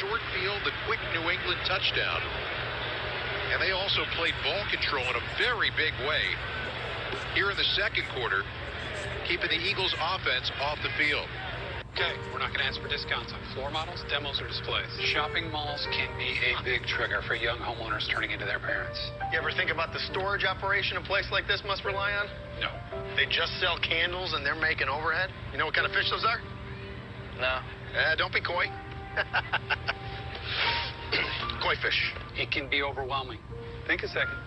short field, the quick New England touchdown. And they also played ball control in a very big way here in the second quarter, keeping the Eagles offense off the field. Okay, we're not going to ask for discounts on floor models, demos, or displays. Shopping malls can be a big trigger for young homeowners turning into their parents. You ever think about the storage operation a place like this must rely on? No. They just sell candles and they're making overhead. You know what kind of fish those are? No. Don't be coy. Koi fish. It can be overwhelming. Think a second.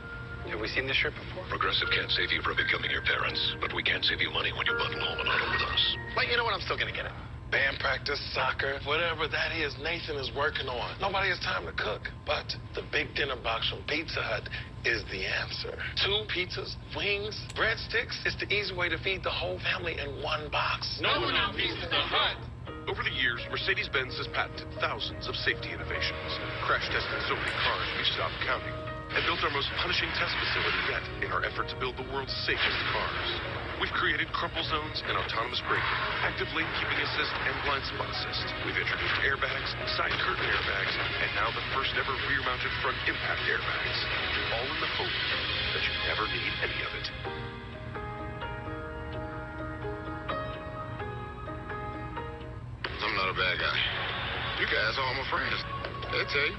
Have we seen this ship before? Progressive can't save you from becoming your parents, but we can save you money when you bundle home and auto with us. But you know what? I'm still going to get it. Band practice, soccer, whatever that is, Nathan is working on. Nobody has time to cook, but the big dinner box from Pizza Hut is the answer. 2 pizzas, wings, breadsticks. It's the easy way to feed the whole family in one box. No one out Pizza Hut. Over the years, Mercedes-Benz has patented thousands of safety innovations, crash tested so many cars we stopped counting, and built our most punishing test facility yet in our effort to build the world's safest cars. We've created crumple zones and autonomous braking, active lane keeping assist, and blind spot assist. We've introduced airbags, side curtain airbags, and now the first ever rear-mounted front impact airbags. All in the hope that you never need any of it. I'm not a bad guy. You guys are all my friends. They tell you.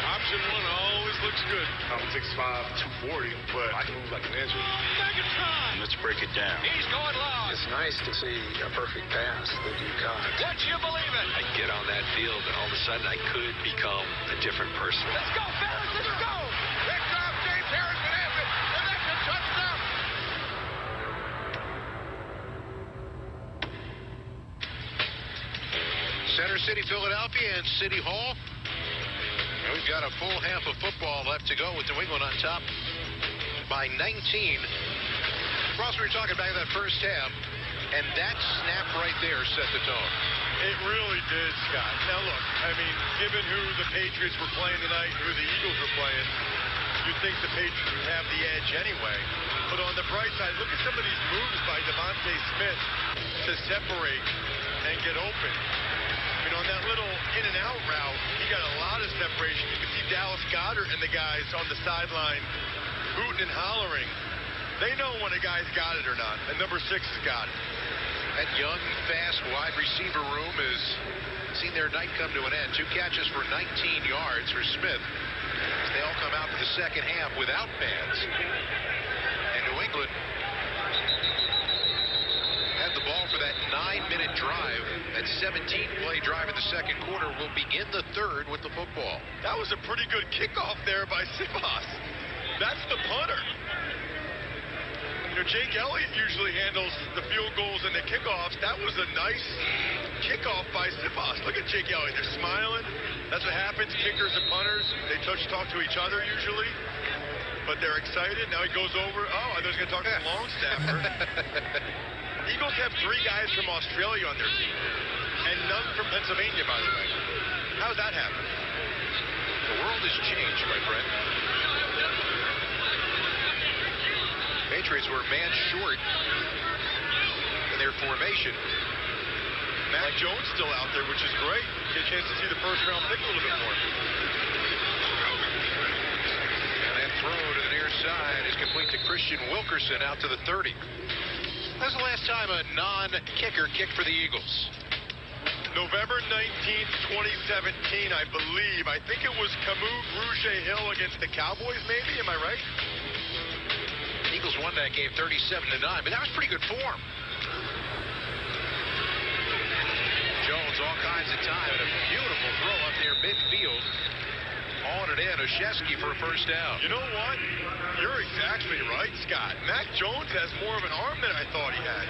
Option 1 always looks good. I'm 6'5", 240, but I can move like an engine. Megatron! Let's break it down. He's going long. It's nice to see a perfect pass that you caught. Would you believe it? I get on that field, and all of a sudden I could become a different person. Let's go, Ferris, let's go! Picked off James Harrison has it, and that's a touchdown! Center City, Philadelphia, and City Hall. We've got a full half of football left to go with New England on top by 19. Ross, we were talking back in that first half, and that snap right there set the tone. It really did, Scott. Now, look, I mean, given who the Patriots were playing tonight and who the Eagles were playing, you'd think the Patriots would have the edge anyway. But on the bright side, look at some of these moves by Devontae Smith to separate and get open. I mean, on that little in-and-out route, he got a lot of separation. You can see Dallas Goedert and the guys on the sideline hooting and hollering. They know when a guy's got it or not, and number 6 has got it. That young, fast wide receiver room has seen their night come to an end. 2 catches for 19 yards for Smith. They all come out for the second half without fans. And New England had the ball for that 9-minute drive. That 17-play drive in the second quarter will begin the third with the football. That was a pretty good kickoff there by Siposs. That's the punter. You know, Jake Elliott usually handles the field goals and the kickoffs. That was a nice kickoff by Siposs. Look at Jake Elliott. They're smiling. That's what happens. Kickers and punters, they talk to each other usually. But they're excited. Now he goes over. Oh, I thought he was going to talk to the long snapper. Eagles have 3 guys from Australia on their team. And none from Pennsylvania, by the way. How does that happen? The world has changed, my friend. Patriots were man short in their formation. Mac Jones still out there, which is great. Get a chance to see the first-round pick a little bit more. And that throw to the near side is complete to Christian Wilkerson out to the 30. That's the last time a non-kicker kicked for the Eagles. November 19th, 2017, I believe. I think it was Camus Rouge-Hill against the Cowboys, maybe? Am I right? Eagles won that game 37-9, but that was pretty good form. Jones all kinds of time and a beautiful throw up there midfield. On it in, Oshesky for a first down. You know what? You're exactly right, Scott. Mac Jones has more of an arm than I thought he had.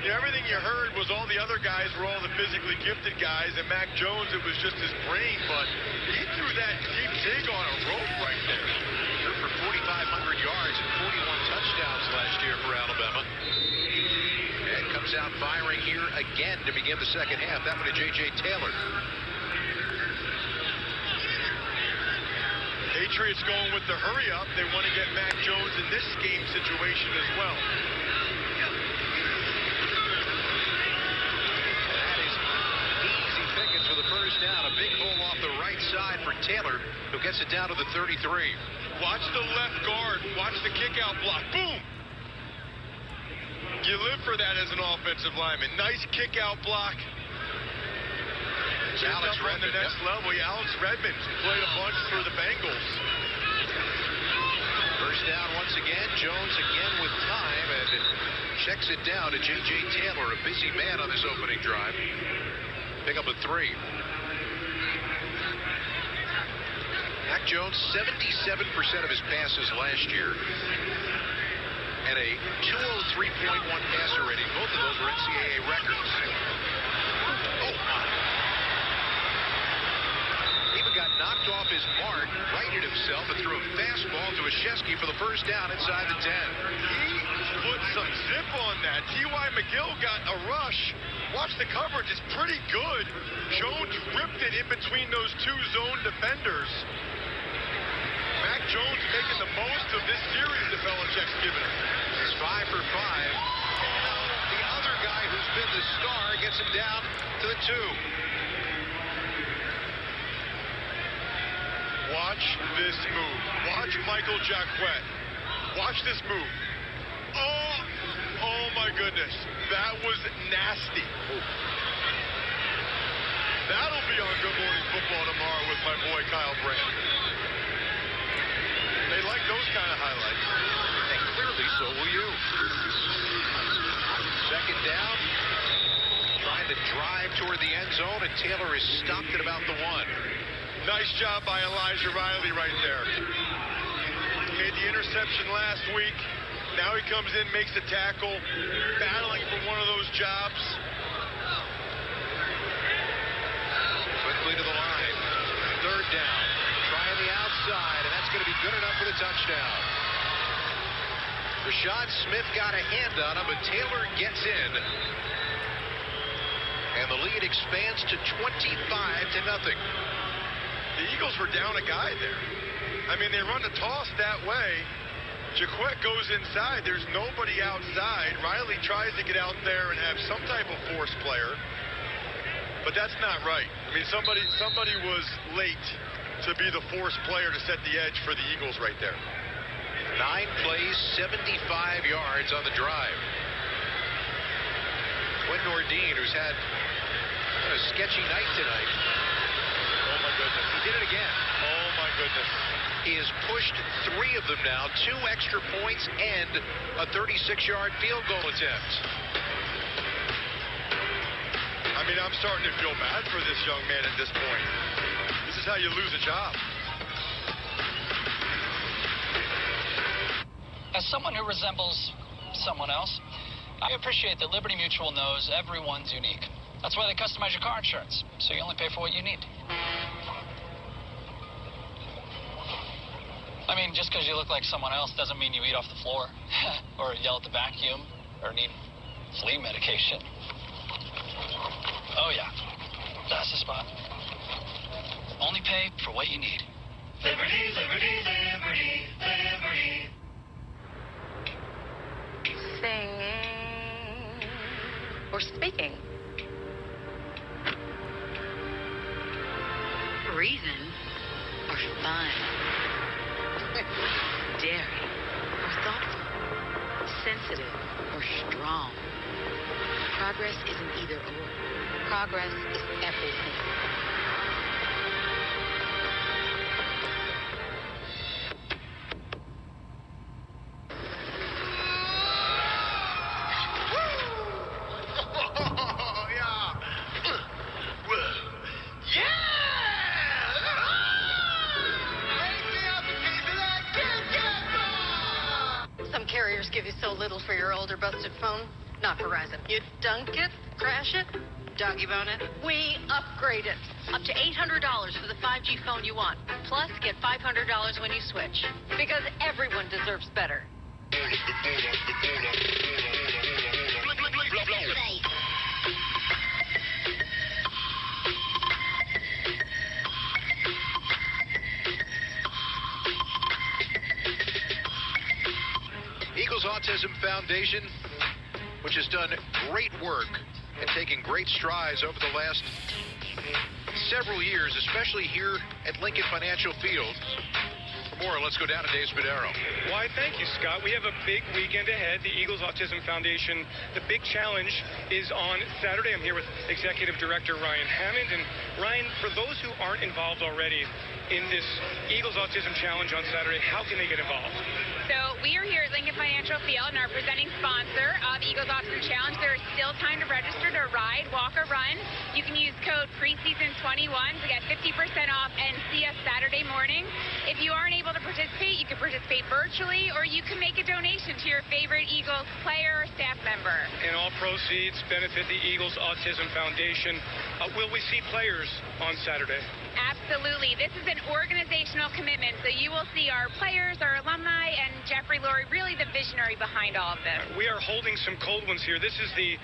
You know, everything you heard was all the other guys were all the physically gifted guys, and Mac Jones, it was just his brain, but he threw that deep dig on a rope right there. Threw for 4,500 yards and 41 touchdowns last year for Alabama. And comes out firing here again to begin the second half. That one to J.J. Taylor. Patriots going with the hurry up. They want to get Mac Jones in this game situation as well. That is easy pickings for the first down. A for Taylor, who gets it down to the 33. Watch the left guard. Watch the kick-out block. Boom! You live for that as an offensive lineman. Nice kick-out block. Alex on the Redmond, next level. Yeah, Alex Redmond played a bunch for the Bengals. First down once again. Jones again with time and checks it down to J.J. Taylor, a busy man on this opening drive. Pick up a 3. Mac Jones, 77% of his passes last year. And a 203.1 passer rating. Both of those were NCAA records. Oh, my. Even got knocked off his mark, righted himself, and threw a fastball to Ashesky for the first down inside the 10. He put some zip on that. T.Y. McGill got a rush. Watch the coverage. It's pretty good. Jones ripped it in between those two zone defenders. Mac Jones making the most of this series that Belichick's given him. He's 5 for 5. And the other guy who's been the star gets him down to the 2. Watch this move. Watch Michael Jacquet. Watch this move. Oh my goodness. That was nasty. That'll be on Good Morning Football tomorrow with my boy Kyle Brandt. They like those kind of highlights. And clearly so will you. Second down. Trying to drive toward the end zone, and Taylor is stopped at about the 1. Nice job by Elijah Riley right there. Made the interception last week. Now he comes in, makes a tackle, battling for one of those jobs. Quickly to the line. Third down. Trying the outside, and that's going to be good enough for the touchdown. Rashad Smith got a hand on him, but Taylor gets in. And the lead expands to 25-0. The Eagles were down a guy there. I mean, they run the toss that way. Jacquet goes inside. There's nobody outside. Riley tries to get out there and have some type of force player. But that's not right. I mean, somebody was late to be the force player to set the edge for the Eagles right there. 9 plays, 75 yards on the drive. Quinn Nordine, who's had a sketchy night tonight. Oh, my goodness. He did it again. Oh, my goodness. He has pushed 3 of them now, 2 extra points and a 36-yard field goal attempt. I mean, I'm starting to feel bad for this young man at this point. This is how you lose a job. As someone who resembles someone else, I appreciate that Liberty Mutual knows everyone's unique. That's why they customize your car insurance, so you only pay for what you need. I mean, just because you look like someone else doesn't mean you eat off the floor or yell at the vacuum or need flea medication. Oh, yeah. That's the spot. Only pay for what you need. Liberty, liberty, liberty, liberty. Singing or speaking. Reason or fun. Daring or thoughtful. Sensitive or strong. Progress isn't either or. Progress is everything. Give you so little for your older busted phone? Not Verizon. You dunk it, crash it, doggy bone it. We upgrade it. Up to $800 for the 5G phone you want. Plus, get $500 when you switch. Because everyone deserves better. Eagles Autism Foundation, which has done great work and taken great strides over the last several years, especially here at Lincoln Financial Field. For more, let's go down to Dave Spadaro. Why, thank you, Scott. We have a big weekend ahead. The Eagles Autism Foundation, the big challenge is on Saturday. I'm here with Executive Director Ryan Hammond. And Ryan, for those who aren't involved already in this Eagles Autism Challenge on Saturday, how can they get involved? So we are here at Lincoln Financial Field and our presenting sponsor of Eagles Autism Challenge. There is still time to register to ride, walk, or run. You can use code PRESEASON21 to get 50% off and see us Saturday morning. If you aren't able to participate, you can participate virtually, or you can make a donation to your favorite Eagles player or staff member. And all proceeds benefit the Eagles Autism Foundation. Will we see players on Saturday? Absolutely. This is an organizational commitment, so you will see our players, our alumni, and Jeffrey Lurie, really the visionary behind all of this. We are holding some cold ones here. This is the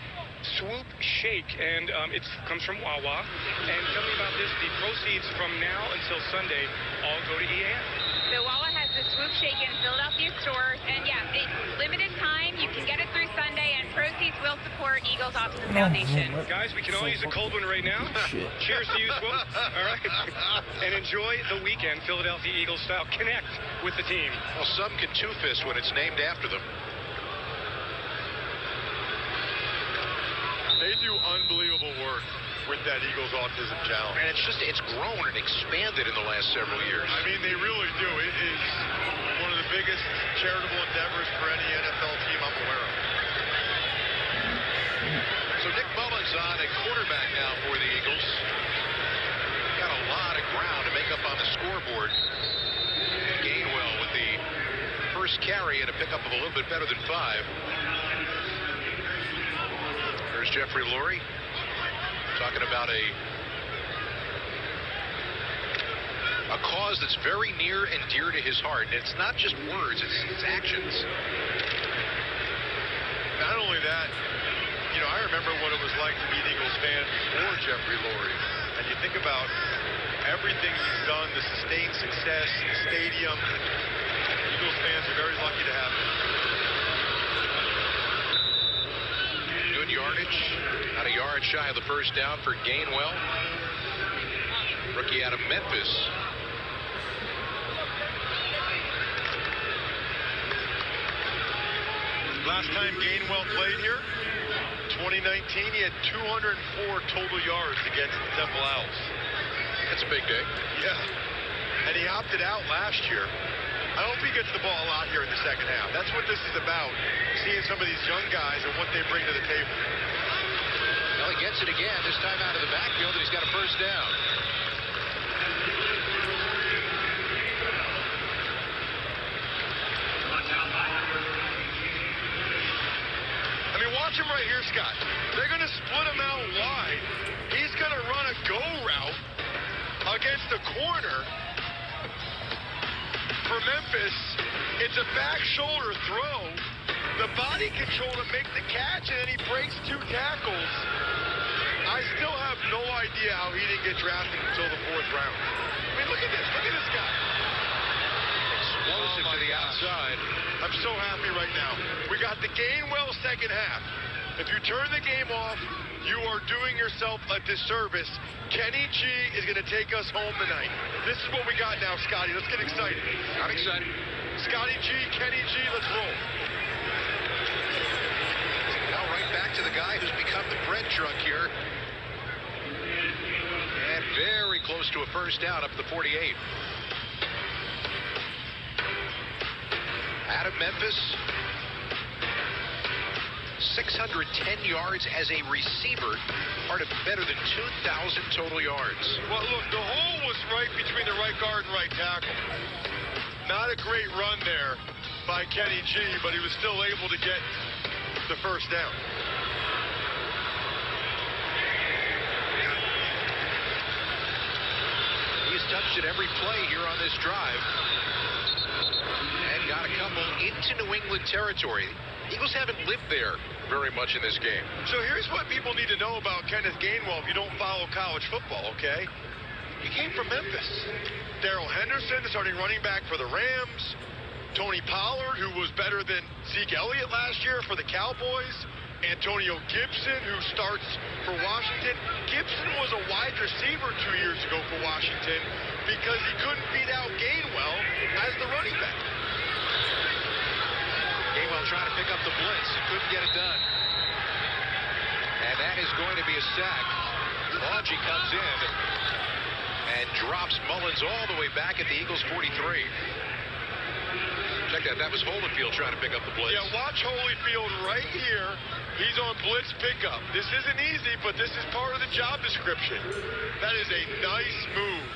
Swoop Shake, and it comes from Wawa. And tell me about this. The proceeds from now until Sunday all go to EAN. So Wawa has the Swoop Shake in Philadelphia stores, and yeah, it's limited time. You can get it through Sunday, and proceeds will support Eagles Autism Foundation. Guys, we can all use a cold one right now. Cheers to you, Swoop. All right. And enjoy the weekend, Philadelphia Eagles style. Connect with the team. Well, some can two-fist when it's named after them. They do unbelievable work with that Eagles Autism Challenge. And it's grown and expanded in the last several years. I mean, they really do. It is one of the biggest charitable endeavors for any NFL team I'm aware of. So Nick Mullins on at quarterback now for the Eagles. Got a lot of ground to make up on the scoreboard. Gainwell with the first carry and a pickup of a little bit better than 5. There's Jeffrey Lurie talking about a cause that's very near and dear to his heart. And it's not just words, it's actions. Not only that, you know, I remember what it was like to be an Eagles fan before Jeffrey Lurie. And you think about everything he's done, the sustained success, the stadium. Eagles fans are very lucky to have him. Good yardage. Not a yard shy of the first down for Gainwell. Rookie out of Memphis. Last time Gainwell played here, 2019, he had 204 total yards against the Temple Owls. That's a big day. Yeah. And he opted out last year. I hope he gets the ball a lot here in the second half. That's what this is about, seeing some of these young guys and what they bring to the table. Well, he gets it again, this time out of the backfield, and he's got a first down. I mean, watch him right here, Scott. They're going to split him out wide. He's going to run a go route against the corner for Memphis. It's a back shoulder throw. The body control to make the catch, and then he breaks 2 tackles. I still have no idea how he didn't get drafted until the 4th round. I mean, look at this. Look at this guy. Explosive to the outside. I'm so happy right now. We got the Gainwell second half. If you turn the game off, you are doing yourself a disservice. Kenny G is going to take us home tonight. This is what we got now, Scotty. Let's get excited. I'm excited. Scotty G, Kenny G, let's roll. Now right back to the guy who's become the bread truck here. And very close to a first down up the 48. Out of Memphis. 610 yards as a receiver, part of better than 2,000 total yards. Well, look, the hole was right between the right guard and right tackle. Not a great run there by Kenny G, but he was still able to get the first down. He's touched it every play here on this drive. And got a couple into New England territory. Eagles haven't lived there very much in this game. So here's what people need to know about Kenneth Gainwell if you don't follow college football, okay? He came from Memphis. Darrell Henderson, starting running back for the Rams. Tony Pollard, who was better than Zeke Elliott last year for the Cowboys. Antonio Gibson, who starts for Washington. Gibson was a wide receiver 2 years ago for Washington because he couldn't beat out Gainwell as the running back. Gainwell trying to pick up the blitz and couldn't get it done. And that is going to be a sack. Longy comes in and drops Mullins all the way back at the Eagles' 43. Check that. That was Holyfield trying to pick up the blitz. Yeah, watch Holyfield right here. He's on blitz pickup. This isn't easy, but this is part of the job description. That is a nice move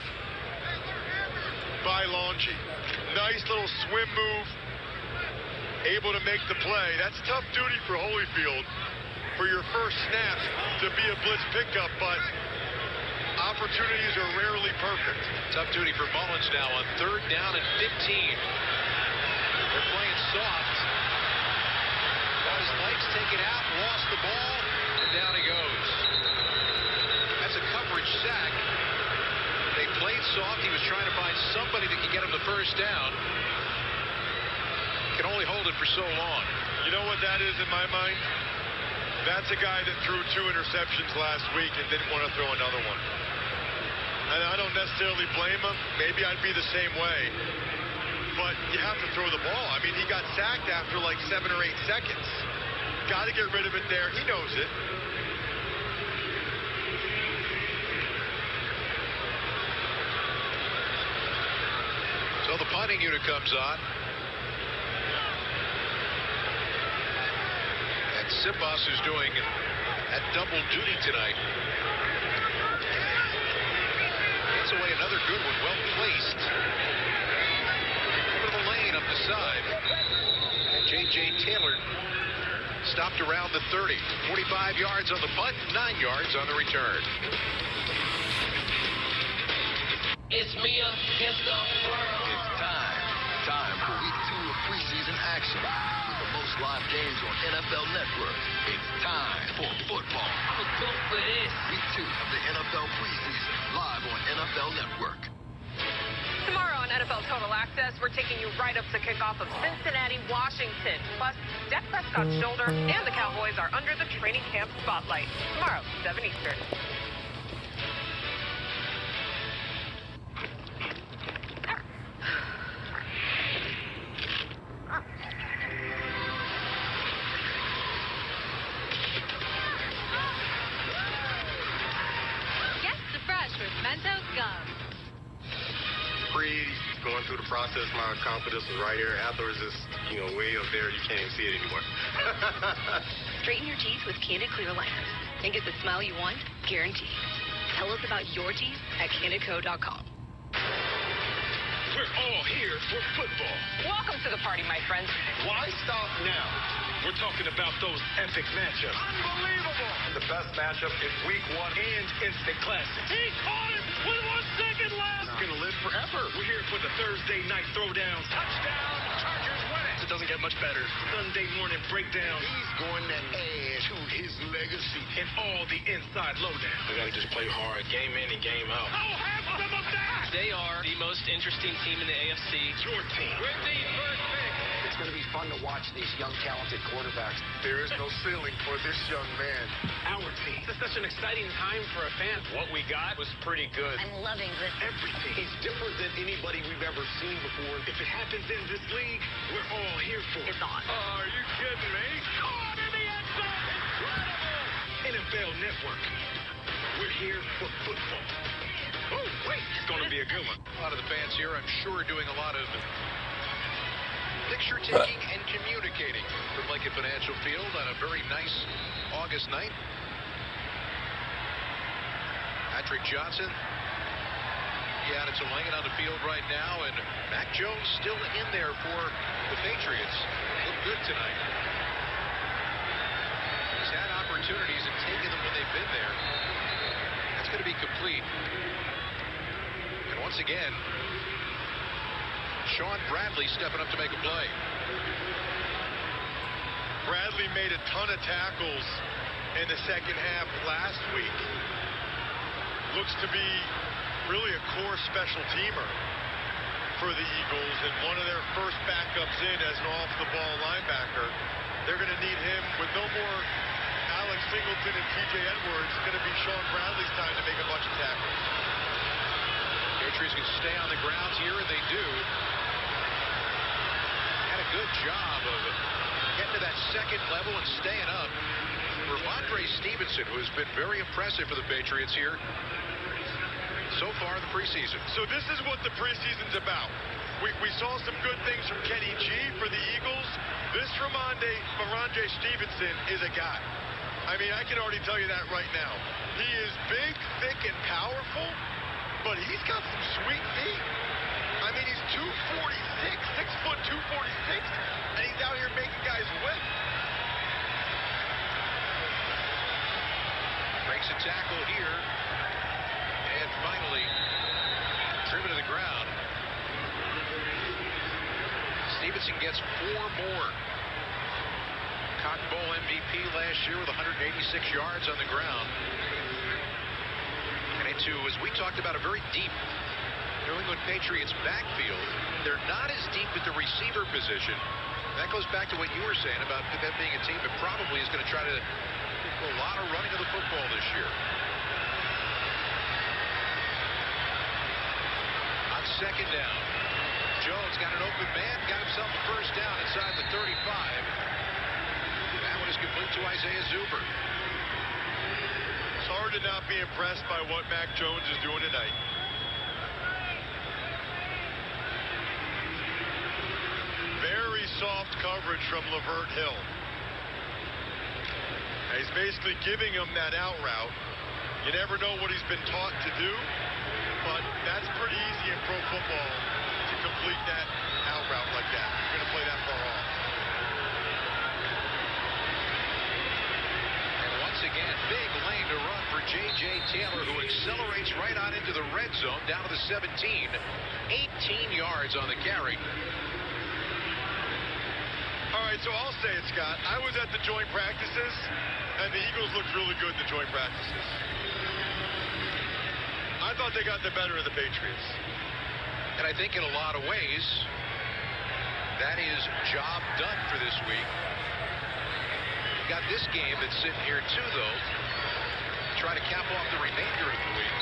by Longy. Nice little swim move. Able to make the play. That's tough duty for Holyfield for your first snap to be a blitz pickup, but opportunities are rarely perfect. Tough duty for Mullins now on 3rd down and 15. They're playing soft. Got his legs taken out, lost the ball, and down he goes. That's a coverage sack. They played soft. He was trying to find somebody that could get him the first down. Can only hold it for so long. You know what that is in my mind? That's a guy that threw 2 interceptions last week and didn't want to throw another one. And I don't necessarily blame him. Maybe I'd be the same way. But you have to throw the ball. I mean, he got sacked after like 7 or 8 seconds. Got to get rid of it there. He knows it. So the punting unit comes on. And Siposs is doing that double duty tonight. Gets away another good one, well placed. Over the lane up the side. And J.J. Taylor stopped around the 30. 45 yards on the punt, 9 yards on the return. It's me against the world. It's time for week 2 of preseason action. With the most live games on NFL Network. It's time for football. Let's go for this. Week 2 of the NFL preseason, live on NFL Network. Tomorrow on NFL Total Access, we're taking you right up to kickoff of Cincinnati, Washington. Plus, Dak Prescott's shoulder and the Cowboys are under the training camp spotlight. Tomorrow, 7 Eastern. Get the fresh with Mentos gum. Going through the process, my confidence was right here. Afterwards, it's, way up there. You can't even see it anymore. Straighten your teeth with Candid Clear Aligners and get the smile you want, guaranteed. Tell us about your teeth at CandidCo.com. We're all here for football. Welcome to the party, my friends. Why stop now? We're talking about those epic matchups. Unbelievable! The best matchup is week 1 And instant classics. He caught it with 1 second left. It's going to live forever. We're here for the Thursday night throwdowns. Touchdown, Chargers win it. It doesn't get much better. Sunday morning breakdown. He's going to add to his legacy. And all the inside lowdown. We got to just play hard, game in and game out. How have some of that? They are the most interesting team in the AFC. Your team. With the first pick. It's going to be fun to watch these young, talented quarterbacks. There is no ceiling for this young man. Our team. It's such an exciting time for a fan. What we got was pretty good. I'm loving this. Everything. He's different than anybody we've ever seen before. If it happens in this league, we're all here for it. It's on. Are you kidding me? Caught in the end zone. Incredible. NFL Network. We're here for football. Oh, wait. It's going to be a good one. A lot of the fans here, I'm sure, doing a lot of picture taking and communicating from Lincoln Financial Field on a very nice August night. Patrick Johnson, it's laying on the field right now, and Mac Jones still in there for the Patriots. Look good tonight. He's had opportunities and taken them when they've been there. That's going to be complete. And once again, Sean Bradley stepping up to make a play. Bradley made a ton of tackles in the second half last week. Looks to be really a core special teamer for the Eagles, and one of their first backups in as an off-the-ball linebacker. They're going to need him with no more Singleton and T.J. Edwards, it's going to be Sean Bradley's time to make a bunch of tackles. Patriots can stay on the ground here, and they do. Had a good job of getting to that second level and staying up. Ramondre Stevenson, who has been very impressive for the Patriots here so far in the preseason. So this is what the preseason's about. We saw some good things from Kenny G for the Eagles. This Ramondre Stevenson is a guy. I mean, I can already tell you that right now. He is big, thick, and powerful, but he's got some sweet feet. I mean, he's 246, 6 foot 246, and he's out here making guys whip. Breaks a tackle here, and finally driven to the ground. Stevenson gets 4 more. Cotton Bowl MVP last year with 186 yards on the ground. And into, as we talked about, a very deep New England Patriots backfield. They're not as deep at the receiver position. That goes back to what you were saying about them being a team that probably is going to try to do a lot of running of the football this year. On second down, Jones got an open man, got himself a first down inside the 35. That one is complete to Isaiah Zuber. It's hard to not be impressed by what Mac Jones is doing tonight. Very soft coverage from Lavert Hill. And he's basically giving him that out route. You never know what he's been taught to do, but that's pretty easy in pro football to complete that out route like that. You're going to play that far off. And once again, big lane to run for J.J. Taylor, who accelerates right on into the red zone, down to the 17. 18 yards on the carry. All right, so I'll say it, Scott. I was at the joint practices, and the Eagles looked really good in the joint practices. I thought they got the better of the Patriots. And I think in a lot of ways, that is job done for this week. Got this game that's sitting here too, though. Try to cap off the remainder of the week.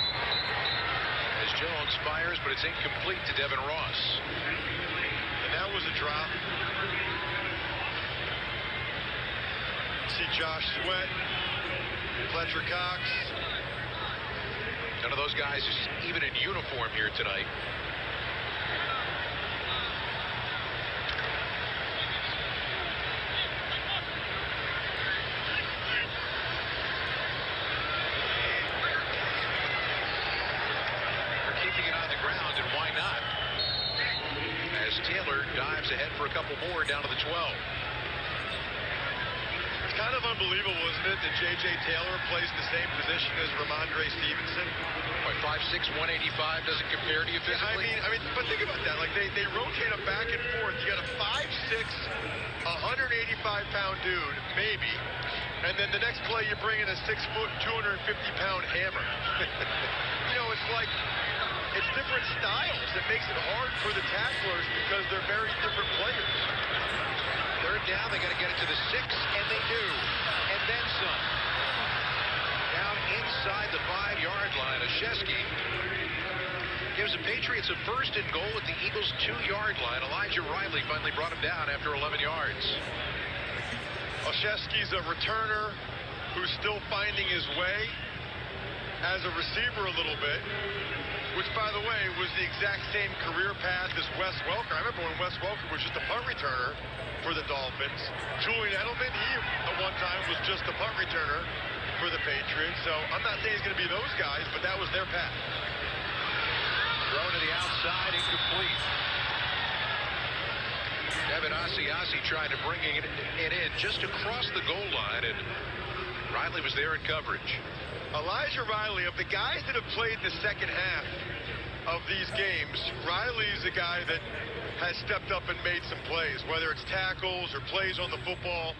As Jones fires, but it's incomplete to Devin Ross. And that was a drop. See Josh Sweat, Fletcher Cox. None of those guys is even in uniform here tonight. They're keeping it on the ground, and why not? As Taylor dives ahead for a couple more down to the 12. It's kind of unbelievable, isn't it, that J.J. Taylor plays the same position as Ramondre Stevenson? By 5'6", 185 doesn't compare to you physically? I mean, but think about that. Like, they rotate him back and forth. You got a 5'6", 185-pound dude, maybe, and then the next play you bring in a 6 foot, 250-pound hammer. You know, it's like, it's different styles. It makes it hard for the tacklers because they're very different players. Third down, they got to get it to the 6, and they do. And then some. Down inside the 5-yard line, Olszewski gives the Patriots a first and goal at the Eagles' 2-yard line. Elijah Riley finally brought him down after 11 yards. Olszewski's a returner who's still finding his way as a receiver a little bit, which, by the way, was the exact same career path as Wes Welker. I remember when Wes Welker was just a punt returner for the Dolphins. Julian Edelman, he at one time was just a punt returner for the Patriots. So I'm not saying it's going to be those guys, but that was their path. Thrown to the outside, incomplete. Devin Asiasi trying to bring it in just across the goal line, and Riley was there in coverage. Elijah Riley, of the guys that have played the second half of these games, Riley's a guy that has stepped up and made some plays, whether it's tackles or plays on the football.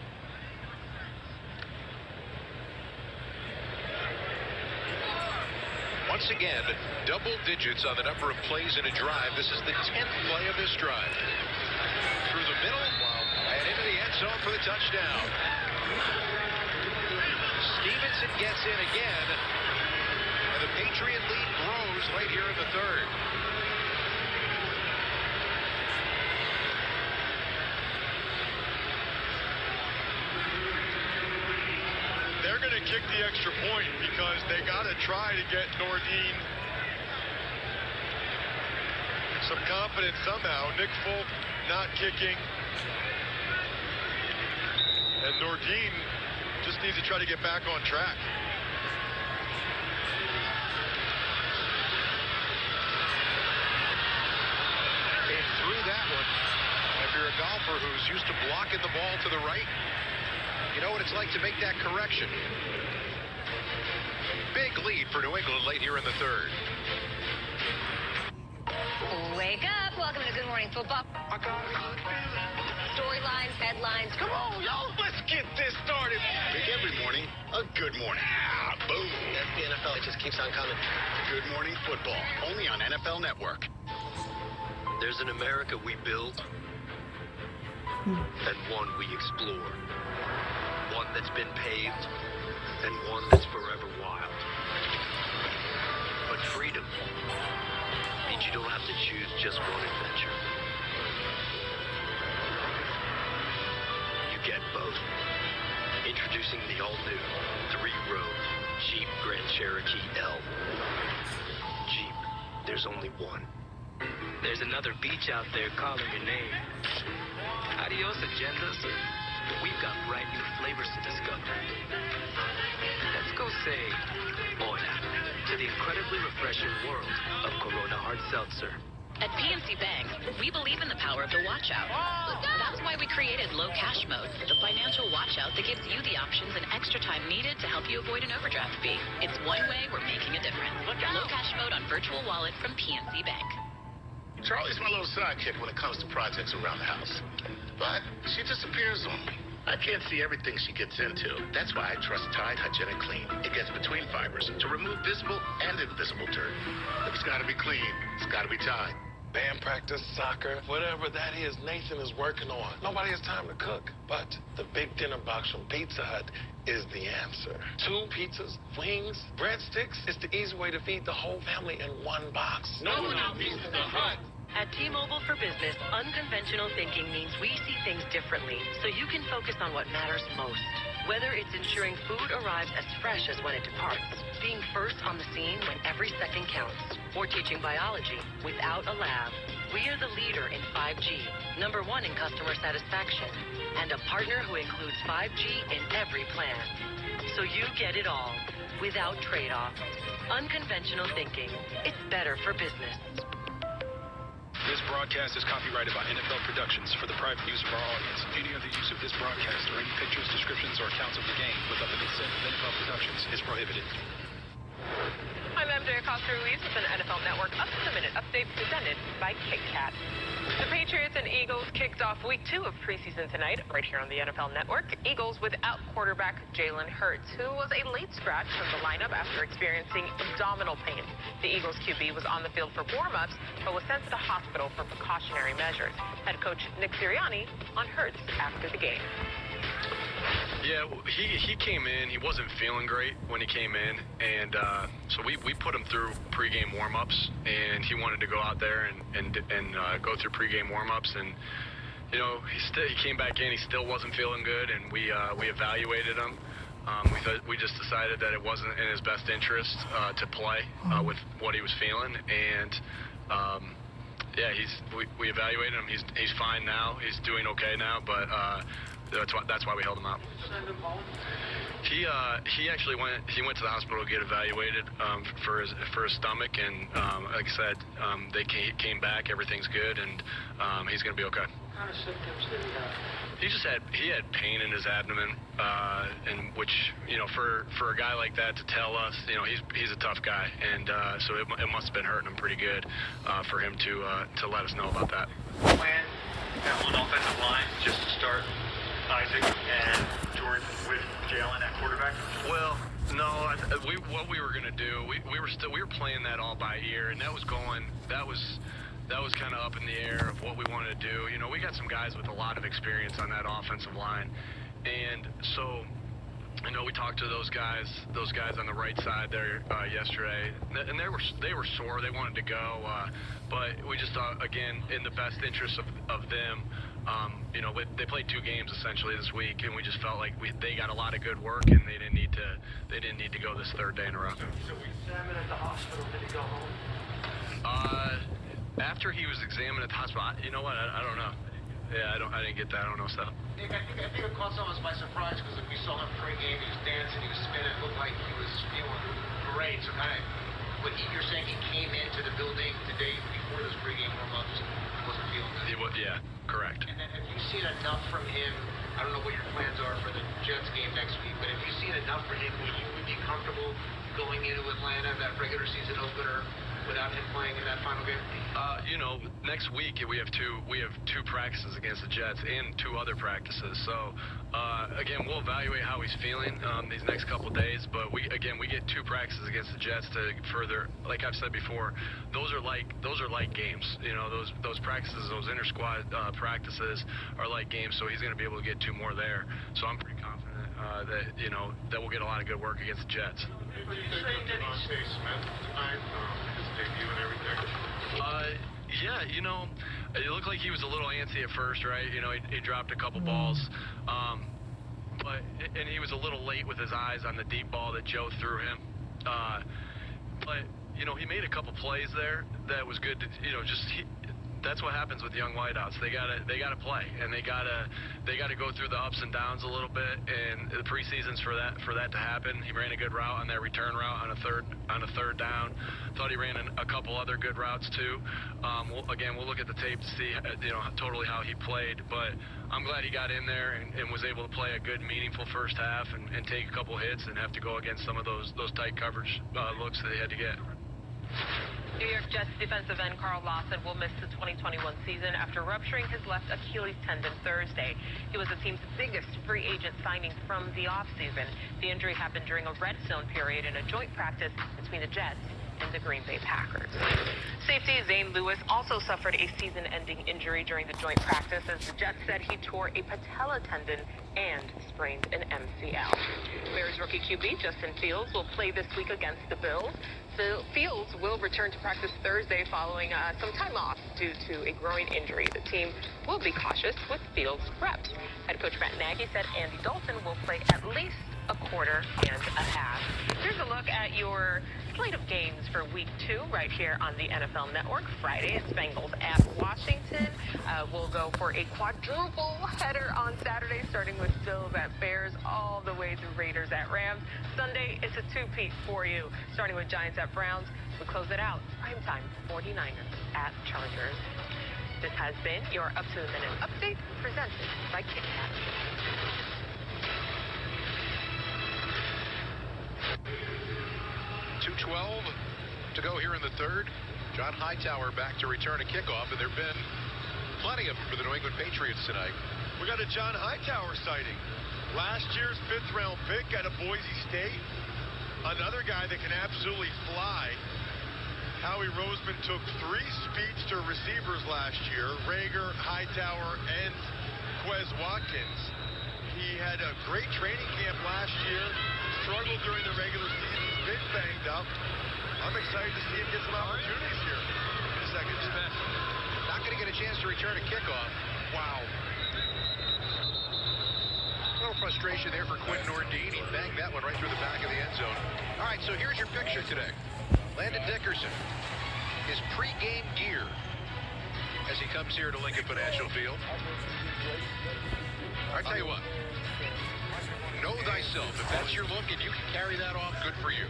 Once again, double digits on the number of plays in a drive. This is the 10th play of this drive. Through the middle and into the end zone for the touchdown. Stevenson gets in again, and the Patriot lead grows right here in the third. They're going to kick the extra point because they got to try to get Nordine some confidence somehow. Nick Folk not kicking. And Nordine just needs to try to get back on track. And through that one, if you're a golfer who's used to blocking the ball to the right, you know what it's like to make that correction. Big lead for New England late here in the third. Wake up. Welcome to Good Morning Football. Storylines, headlines. Come on, y'all. Let's get this started. Make every morning a good morning. Ah, boom. That's the NFL. It just keeps on coming. Good Morning Football, only on NFL Network. There's an America we build and one we explore. One that's been paved and one that's forever wild. But freedom means you don't have to choose just one adventure. You get both. Introducing the all-new 3-row Jeep Grand Cherokee L. Jeep, there's only one. There's another beach out there calling your name. Adios, agendas. We've got bright new flavors to discover. Let's go say hola to the incredibly refreshing world of Corona Hard Seltzer. At PNC Bank, we believe in the power of the watch out. That's why we created Low Cash Mode, the financial watch out that gives you the options and extra time needed to help you avoid an overdraft fee. It's one way we're making a difference. Low Cash Mode on Virtual Wallet from PNC Bank. Charlie's my little sidekick when it comes to projects around the house. But she disappears on me. I can't see everything she gets into. That's why I trust Tide Hygienic Clean. It gets between fibers to remove visible and invisible dirt. If it's got to be clean, it's got to be Tide. Band practice, soccer, whatever that is, Nathan is working on. Nobody has time to cook, but the big dinner box from Pizza Hut is the answer. 2 pizzas, wings, breadsticks. It's the easy way to feed the whole family in one box. No one out Pizza Hut. At T-Mobile for Business, unconventional thinking means we see things differently, so you can focus on what matters most. Whether it's ensuring food arrives as fresh as when it departs, being first on the scene when every second counts, or teaching biology without a lab, we are the leader in 5G, #1 in customer satisfaction, and a partner who includes 5G in every plan. So you get it all, without trade-off. Unconventional thinking. It's better for business. This broadcast is copyrighted by NFL Productions for the private use of our audience. Any other use of this broadcast or any pictures, descriptions, or accounts of the game without the consent of NFL Productions is prohibited. I'm MJ Acosta-Ruiz with an NFL Network up-to-the-minute update presented by Kit Kat. The Patriots and Eagles kicked off week 2 of preseason tonight, right here on the NFL Network. Eagles without quarterback Jalen Hurts, who was a late scratch from the lineup after experiencing abdominal pain. The Eagles QB was on the field for warm-ups, but was sent to the hospital for precautionary measures. Head coach Nick Sirianni on Hurts after the game. Yeah, he came in. He wasn't feeling great when he came in, and so we put him through pregame warm-ups, and he wanted to go out there and go through pregame warm-ups, and you know he came back in. He still wasn't feeling good, and we evaluated him. We just decided that it wasn't in his best interest to play with what he was feeling, and yeah, we evaluated him. He's fine now. He's doing okay now, but. That's why we held him out. He actually went to the hospital to get evaluated for his stomach, and like I said, they came back. Everything's good, and he's gonna be okay. What kind of symptoms did he have? He had pain in his abdomen, and which, you know, for a guy like that to tell us, you know, he's a tough guy, and so it must have been hurting him pretty good for him to let us know about that. Plan on offensive line just to start Isaac and Jordan with Jalen at quarterback? Well, no. What we were gonna do, we were playing that all by ear, and that was kind of up in the air of what we wanted to do. You know, we got some guys with a lot of experience on that offensive line, and so I know we talked to those guys on the right side there yesterday, and they were sore. They wanted to go, but we just thought, again, in the best interest of them. They played 2 games essentially this week, and we just felt like they got a lot of good work, and they didn't need to go this 3rd day in a row. So we examined at the hospital. Did he go home? After he was examined at the hospital, you know what? I don't know. Yeah, I didn't get that. I don't know stuff. Nick, I think it caught some of us by surprise because we saw him pre-game. He was dancing, he was spinning, it looked like he was feeling great. So kind of, what you're saying, he came into the building the day before this pre-game warm-ups, wasn't feeling good. Yeah, correct. And then have you seen enough from him? I don't know what your plans are for the Jets game next week, but have you seen enough for him where you would be comfortable going into Atlanta, that regular season opener, without him playing in that final game? Next week we have 2 practices against the Jets and 2 other practices. So again, we'll evaluate how he's feeling these next couple days. But we get 2 practices against the Jets to further, like I've said before, those are like games. Those practices, those inter squad practices are like games. So he's going to be able to get 2 more there. So I'm pretty confident that we'll get a lot of good work against the Jets. What do you think of Devontae Smith tonight? His debut and everything? Yeah, it looked like he was a little antsy at first, right? He dropped a couple balls, and he was a little late with his eyes on the deep ball that Joe threw him. But he made a couple plays there that was good to, that's what happens with young wideouts. They gotta play, and they gotta go through the ups and downs a little bit. And the preseason's for that to happen. He ran a good route on that return route on a third down. Thought he ran a couple other good routes too. We'll look at the tape to see totally how he played. But I'm glad he got in there and was able to play a good, meaningful first half and take a couple hits and have to go against some of those tight coverage looks that they had to get. New York Jets defensive end Carl Lawson will miss the 2021 season after rupturing his left Achilles tendon Thursday. He was the team's biggest free agent signing from the offseason. The injury happened during a red zone period in a joint practice between the Jets and the Green Bay Packers. Safety Zane Lewis also suffered a season-ending injury during the joint practice as the Jets said he tore a patella tendon and sprained an MCL. Bears rookie QB Justin Fields will play this week against the Bills. Fields will return to practice Thursday following some time off due to a groin injury. The team will be cautious with Fields' reps. Head coach Matt Nagy said Andy Dalton will play at least a quarter and a half. Here's a look at your slate of games for Week 2 right here on the NFL Network. Friday, it's Bengals at Washington. We'll go for a quadruple header on Saturday, starting with Bills at Bears, all the way to Raiders at Rams. Sunday, it's a two-peat for you, starting with Giants at Browns. We close it out, primetime, 49ers at Chargers. This has been your up-to-the-minute update presented by KitKat. .2:12 to go here in the 3rd. John Hightower back to return a kickoff, and there have been plenty of them for the New England Patriots tonight. We got a John Hightower sighting. Last year's 5th-round pick out of Boise State. Another guy that can absolutely fly. Howie Roseman took 3 speedster receivers last year, Rager, Hightower, and Quez Watkins. He had a great training camp last year, struggled during the regular season, been banged up. I'm excited to see him get some opportunities here in the second half. Not going to get a chance to return a kickoff. Wow. A little frustration there for Quinn Nordine. He banged that one right through the back of the end zone. All right, so here's your picture today. Landon Dickerson, his pregame gear as he comes here to Lincoln Financial Field. I tell you what, know thyself. If that's your look and you can carry that off, good for you.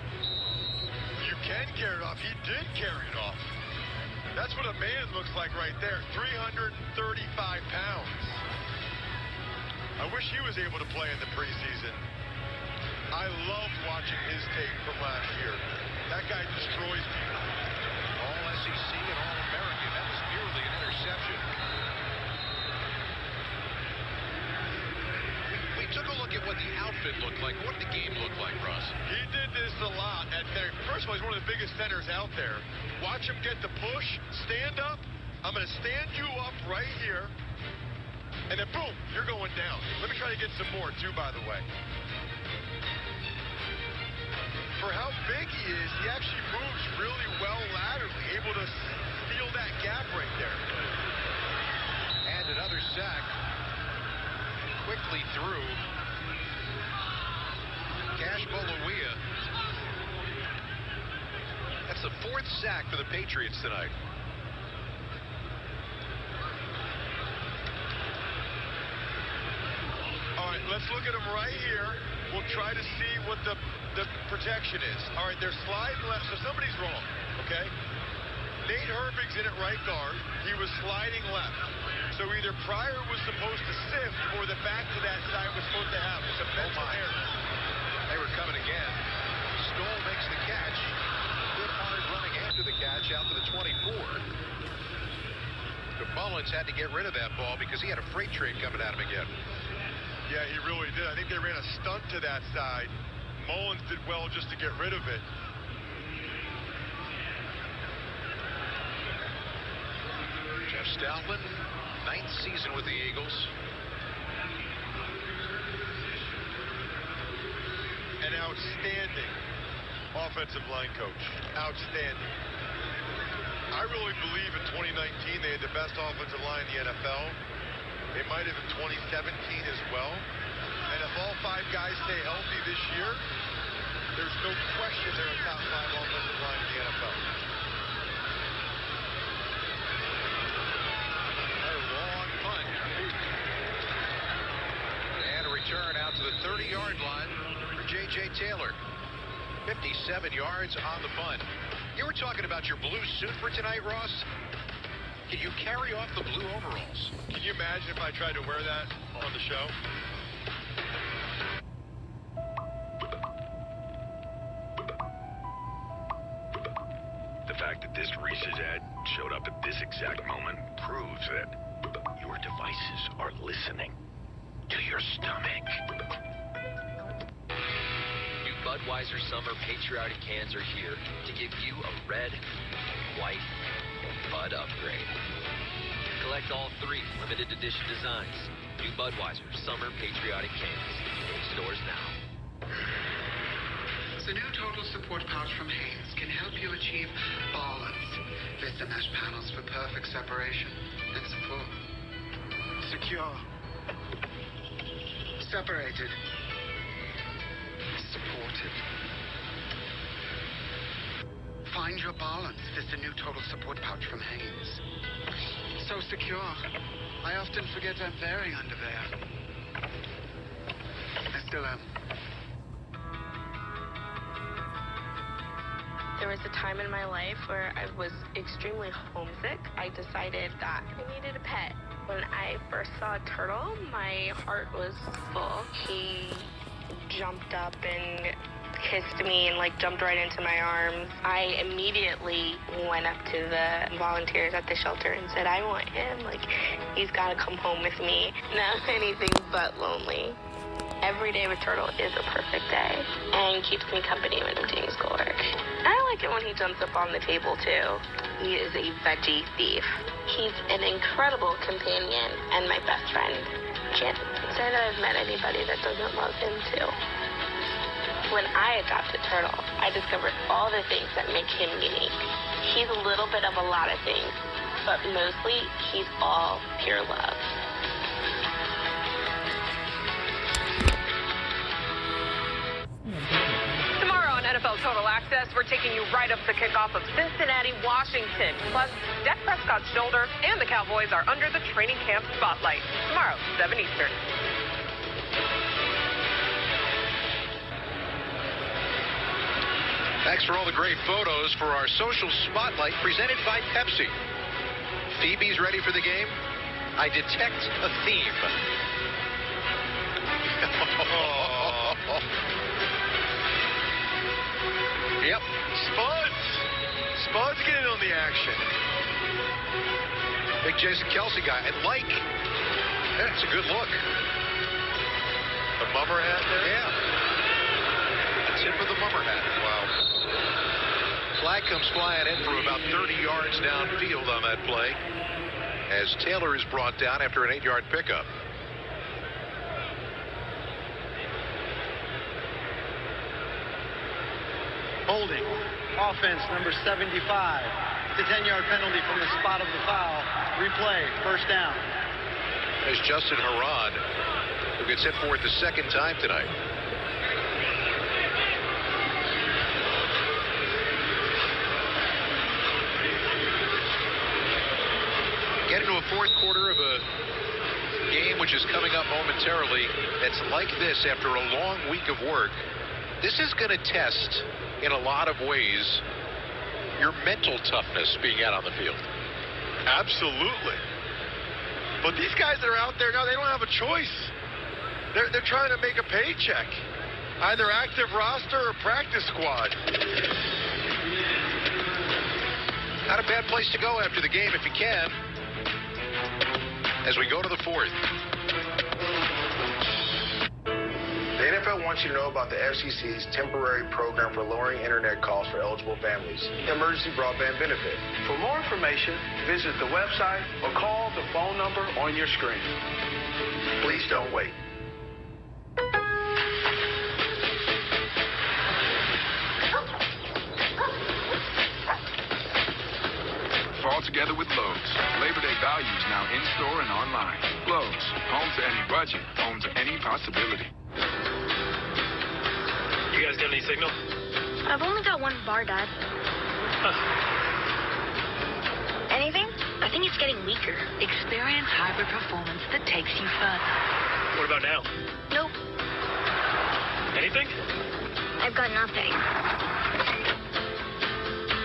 You can carry it off. He did carry it off. That's what a man looks like right there, 335 pounds. I wish he was able to play in the preseason. I loved watching his tape from last year. That guy destroys people. All SEC and All American. That was nearly an interception. We took a look at what the outfit looked like. What did the game look like, Russ? He did this a lot. First of all, he's one of the biggest centers out there. Watch him get the push, stand up. I'm going to stand you up right here. And then, boom, you're going down. Let me try to get some more, too, by the way. for how big he is, he actually moves really well laterally, able to steal that gap right there. And another sack. Quickly through. Cash Bolawia. That's the 4th sack for the Patriots tonight. All right, let's look at him right here. We'll try to see what the protection is. All right, they're sliding left, so somebody's wrong, okay? Nate Herbig's in at right guard. He was sliding left. So either Pryor was supposed to sift or the back to that side was supposed to happen. It's a mental error. They were coming again. Stoll makes the catch. Good hard running after the catch out to the 24. But Mullins had to get rid of that ball because he had a freight train coming at him again. Yeah, he really did. I think they ran a stunt to that side. Mullins did well just to get rid of it. Jeff Stoutland, 9th season with the Eagles. An outstanding offensive line coach. Outstanding. I really believe in 2019 they had the best offensive line in the NFL. They might have in 2017 as well. And if all 5 guys stay healthy this year, there's no question they're a top 5 offensive line in the NFL. A long punt. And a return out to the 30-yard line for J.J. Taylor. 57 yards on the punt. You were talking about your blue suit for tonight, Ross. Can you carry off the blue overalls? Can you imagine if I tried to wear that on the show? The fact that this Reese's ad showed up at this exact moment proves that your devices are listening to your stomach. New Budweiser Summer Patriotic cans are here to give you a red, white, Bud upgrade. Collect all 3 limited edition designs. New Budweiser Summer Patriotic cans. In stores now. The new total support pouch from Hanes can help you achieve balance with the mesh panels for perfect separation and support. Secure. Separated. Supported. Find your balance with the new total support pouch from Hanes. So secure. I often forget I'm wearing underwear. I still am. There was a time in my life where I was extremely homesick. I decided that I needed a pet. When I first saw a turtle, my heart was full. He jumped up and kissed me and jumped right into my arms. I immediately went up to the volunteers at the shelter and said, I want him. He's got to come home with me. No, anything but lonely. Every day with Turtle is a perfect day and keeps me company when I'm doing schoolwork. I like it when he jumps up on the table, too. He is a veggie thief. He's an incredible companion and my best friend. Can't say that I've met anybody that doesn't love him, too. When I adopted Turtle, I discovered all the things that make him unique. He's a little bit of a lot of things, but mostly he's all pure love. Tomorrow on NFL Total Access, we're taking you right up to kickoff of Cincinnati, Washington. Plus, Dak Prescott's shoulder and the Cowboys are under the training camp spotlight. Tomorrow, 7 Eastern. Thanks for all the great photos for our social spotlight presented by Pepsi. Phoebe's ready for the game? I detect a theme. Yep. Spud's getting on the action. Big Jason Kelsey guy. And that's a good look. The mummer hat there? Yeah. The tip of the mummer hat. Wow. Flag comes flying in for about 30 yards downfield on that play as Taylor is brought down after an 8-yard pickup. Holding. Offense, number 75. It's a 10-yard penalty from the spot of the foul. Replay, first down. As Justin Herrod, who gets hit for it the second time tonight. Get into a fourth quarter of a game which is coming up momentarily that's like this after a long week of work. This is going to test, in a lot of ways, your mental toughness being out on the field. Absolutely. But these guys that are out there now, they don't have a choice. They're trying to make a paycheck. Either active roster or practice squad. Not a bad place to go after the game if you can. As we go to the fourth. The NFL wants you to know about the FCC's temporary program for lowering internet costs for eligible families, Emergency Broadband Benefit. For more information, visit the website or call the phone number on your screen. Please don't wait. Fall together with Lowe's. Labor Day values now in-store and online. Lowe's, home to any budget, home to any possibility. You guys got any signal? I've only got one bar, Dad. Anything? I think it's getting weaker. Experience hybrid performance that takes you further. What about now? Nope. Anything? I've got nothing.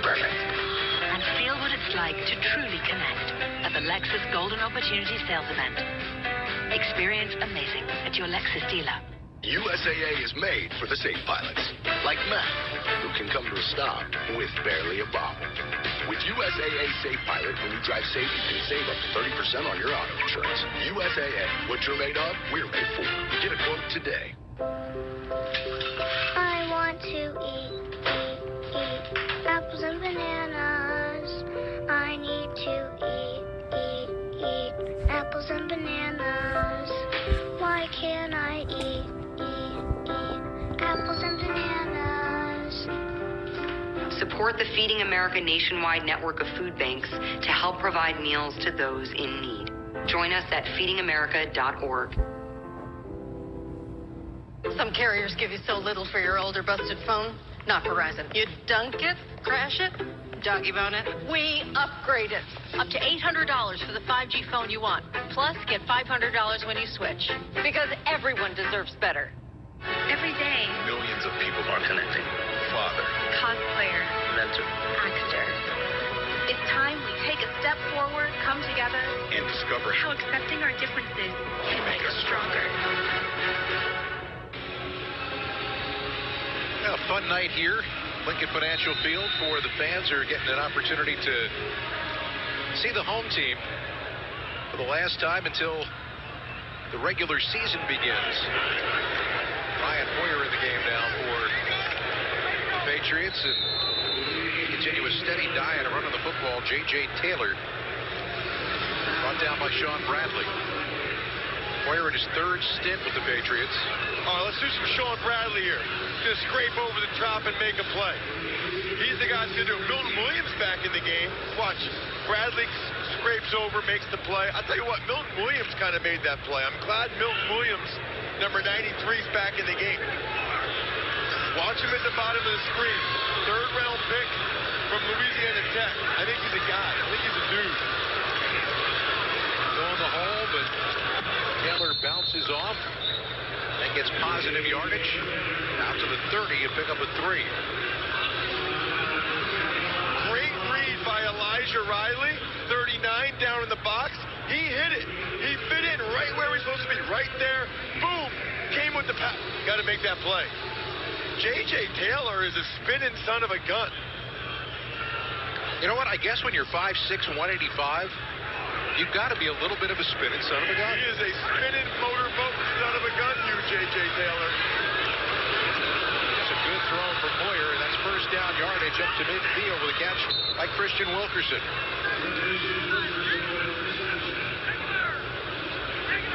Perfect. And feel what it's like to truly connect at the Lexus Golden Opportunity Sales Event. Experience amazing at your Lexus dealer. USAA is made for the safe pilots, like Matt, who can come to a stop with barely a bobble. With USAA Safe Pilot, when you drive safe, you can save up to 30% on your auto insurance. USAA, what you're made of, we're made for. Get a quote today. I want to eat apples and bananas. I need to eat apples and bananas. Why can't I eat apples and bananas? Support the Feeding America nationwide network of food banks to help provide meals to those in need. Join us at feedingamerica.org. Some carriers give you so little for your old or busted phone. Not Verizon. You dunk it, crash it, doggy bone it. We upgrade it. Up to $800 for the 5G phone you want. Plus, get $500 when you switch. Because everyone deserves better. Every day, Millions of people are connecting. Father, cosplayer, mentor, actor. It's time we take a step forward, come together, and discover how accepting our differences can make us stronger. A fun night here, Lincoln Financial Field, for the fans who are getting an opportunity to see the home team for the last time until the regular season begins. Ryan Hoyer in the game now for the Patriots, and continue a steady diet of running the football. J.J. Taylor brought down by Sean Bradley. Hoyer in his third stint with the Patriots. All right, let's do some Sean Bradley here. Just scrape over the top and make a play. He's the guy that's going to do it. Milton Williams back in the game. Watch. Bradley scrapes over, makes the play. I'll tell you what, Milton Williams kind of made that play. I'm glad Milton Williams, number 93, is back in the game. Watch him at the bottom of the screen. Third-round pick from Louisiana Tech. I think he's a guy. I think he's a dude. Still in the hole, but Taylor bounces off and gets positive yardage out to the 30 and pick up a 3. Great read by Elijah Riley, 39 down in the box. He hit it. He fit in right where he's supposed to be, right there. Boom. Came with the pass. Got to make that play. J.J. Taylor is a spinning son of a gun. You know what? I guess when you're 5'6", 185, you've got to be a little bit of a spinning son of a gun. He is a spinning motorboat son of a gun, you J.J. Taylor. It's a good throw from Hoyer, and that's first down yardage up to midfield with a catch by Christian Wilkerson.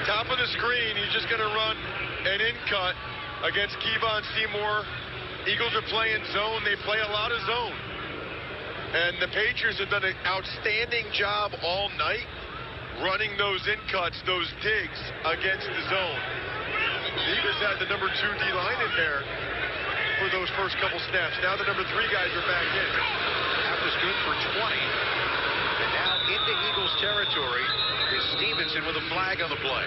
Top of the screen, he's just going to run an in cut against Kevon Seymour Eagles are playing zone. They play a lot of zone. And the Patriots have done an outstanding job all night running those in cuts, those digs against the zone. The Eagles had the number 2 D-line in there for those first couple snaps. Now the number 3 guys are back in. That was good for 20. And now into Eagles territory is Stevenson with a flag on the play.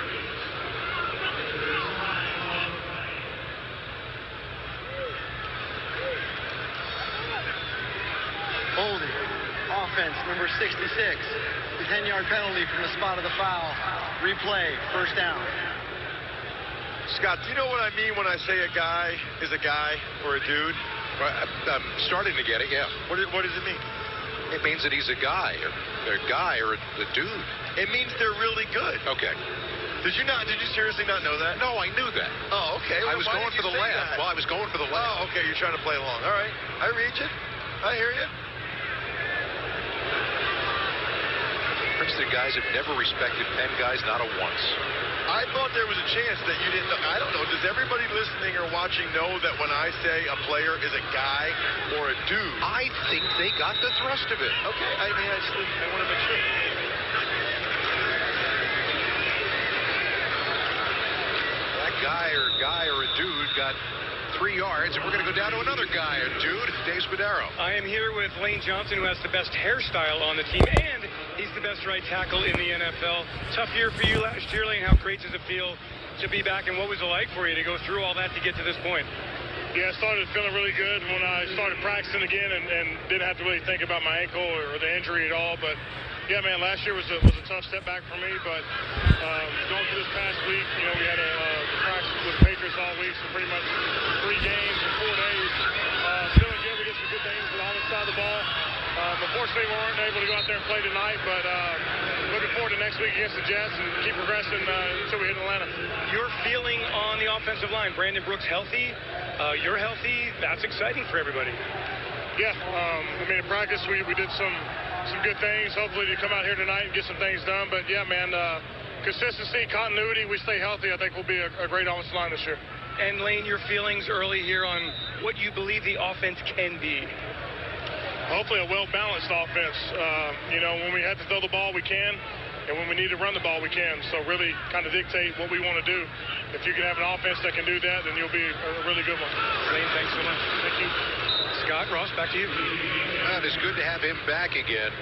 Holding. Offense, number 66. The 10-yard penalty from the spot of the foul. Replay, first down. Scott, do you know what I mean when I say a guy is a guy or a dude? I'm starting to get it, yeah. What does it mean? It means that he's a guy or a dude. It means they're really good. Okay. Did you seriously not know that? No, I knew that. Oh, okay. I was going for the laugh. Well, I was going for the laugh. Oh, okay. You're trying to play along. All right. I read you. I hear you. Princeton guys have never respected Penn guys, not a once. I thought there was a chance that you didn't know. I don't know. Does everybody listening or watching know that when I say a player is a guy or a dude? I think they got the thrust of it. Okay. I want to make sure. That guy or a dude got 3 yards, and we're going to go down to another guy, a dude, Dave Spadaro. I am here with Lane Johnson, who has the best hairstyle on the team, and he's the best right tackle in the NFL. Tough year for you last year, Lane. How great does it feel to be back, and what was it like for you to go through all that to get to this point? Yeah, I started feeling really good when I started practicing again and didn't have to really think about my ankle or the injury at all. But, yeah, man, last year was a tough setback for me. But going through this past week, we had a practice with the Patriots all week, so pretty much 3 games in 4 days. Feeling good. We did some good things on the offensive side of the ball. Unfortunately, we weren't able to go out there and play tonight, but looking forward to next week against the Jets and keep progressing until we hit Atlanta. Your feeling on the offensive line, Brandon Brooks healthy, you're healthy, that's exciting for everybody. Yeah, in practice we did some good things, hopefully to come out here tonight and get some things done, but yeah, man, consistency, continuity, we stay healthy, I think we'll be a great offensive line this year. And Lane, your feelings early here on what you believe the offense can be? Hopefully a well-balanced offense. When we have to throw the ball, we can. And when we need to run the ball, we can. So really kind of dictate what we want to do. If you can have an offense that can do that, then you'll be a really good one. Lane, thanks so much. Thank you. Scott, Ross, back to you. It's good to have him back again.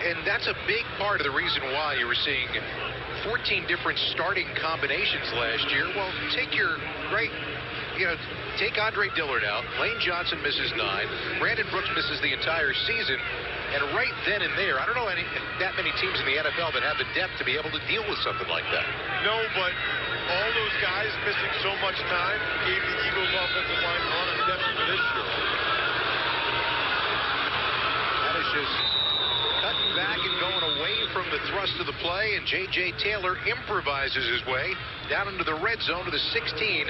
And that's a big part of the reason why you were seeing 14 different starting combinations last year. Well, take Andre Dillard out. Lane Johnson misses 9. Brandon Brooks misses the entire season. And right then and there, I don't know that many teams in the NFL that have the depth to be able to deal with something like that. No, but all those guys missing so much time gave the Eagles offensive line a lot of depth for this year. That is just cutting back and going away from the thrust of the play, and J.J. Taylor improvises his way down into the red zone to the 16.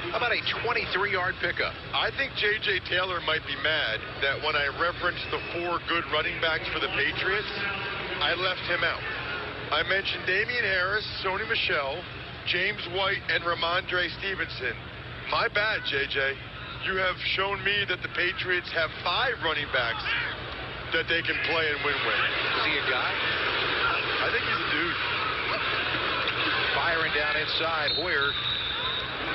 How about a 23-yard pickup? I think J.J. Taylor might be mad that when I referenced the 4 good running backs for the Patriots, I left him out. I mentioned Damian Harris, Sony Michel, James White, and Ramondre Stevenson. My bad, J.J. You have shown me that the Patriots have 5 running backs that they can play and win with. Is he a guy? I think he's a dude. Firing down inside, Hoyer.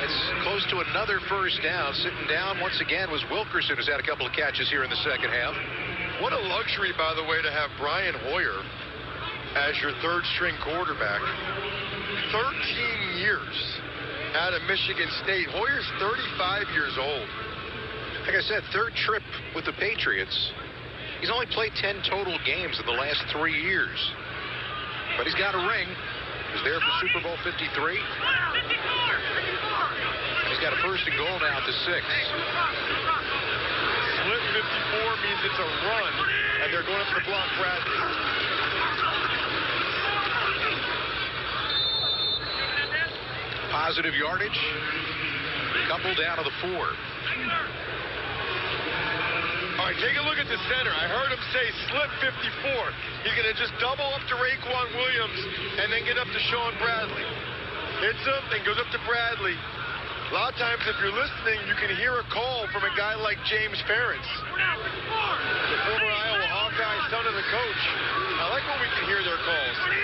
It's close to another first down. Sitting down once again was Wilkerson, who's had a couple of catches here in the second half. What a luxury, by the way, to have Brian Hoyer as your third-string quarterback. 13 years out of Michigan State. Hoyer's 35 years old. Like I said, third trip with the Patriots. He's only played 10 total games in the last 3 years. But he's got a ring. He was there for Super Bowl 53. He's got a first and goal now at the 6. Split 54 means it's a run, and they're going up to block Bradley. Positive yardage. Couple down to the 4. All right, take a look at the center. I heard him say slip 54. He's going to just double up to Raekwon Williams and then get up to Sean Bradley. Hits him and goes up to Bradley. A lot of times, if you're listening, you can hear a call from a guy like James Ferentz, the former Iowa Hawkeye, son of the coach. I like when we can hear their calls.